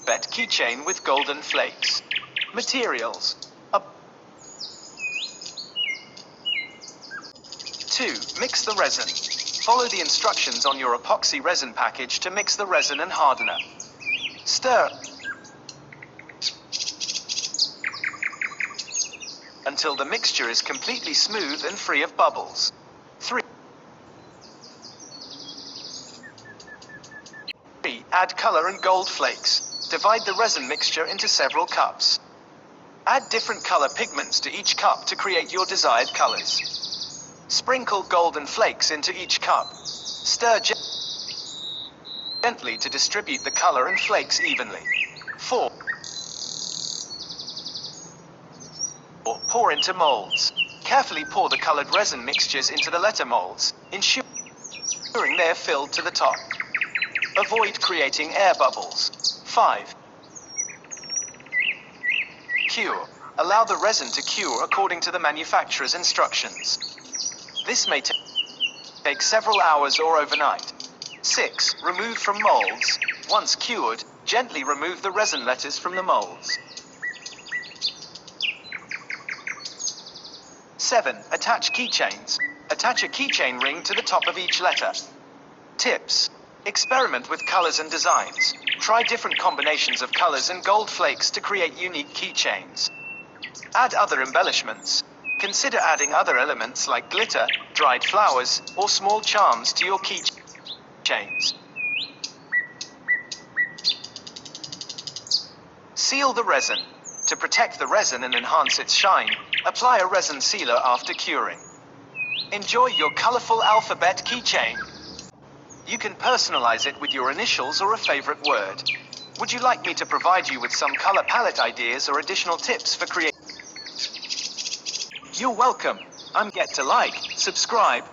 alphabet keychain with golden flakes. Materials. 2. Mix the resin. Follow the instructions on your epoxy resin package to mix the resin and hardener. Stir until the mixture is completely smooth and free of bubbles. 3. Add color and gold flakes. Divide the resin mixture into several cups. Add different color pigments to each cup to create your desired colors. Sprinkle golden flakes into each cup. Stir gently to distribute the color and flakes evenly. 4. Pour into molds. Carefully pour the colored resin mixtures into the letter molds, ensuring they are filled to the top. Avoid creating air bubbles. 5. Cure. Allow the resin to cure according to the manufacturer's instructions. This may take several hours or overnight. 6. Remove from molds. Once cured, gently remove the resin letters from the molds. 7. Attach keychains. Attach a keychain ring to the top of each letter. Tips. Experiment with colors and designs. Try different combinations of colors and gold flakes to create unique keychains. Add other embellishments. Consider adding other elements like glitter, dried flowers, or small charms to your keychains. Seal the resin. To protect the resin and enhance its shine, apply a resin sealer after curing. Enjoy your colorful alphabet keychain. You can personalize it with your initials or a favorite word. Would you like me to provide you with some color palette ideas or additional tips for creating? You're welcome. Get to like, subscribe,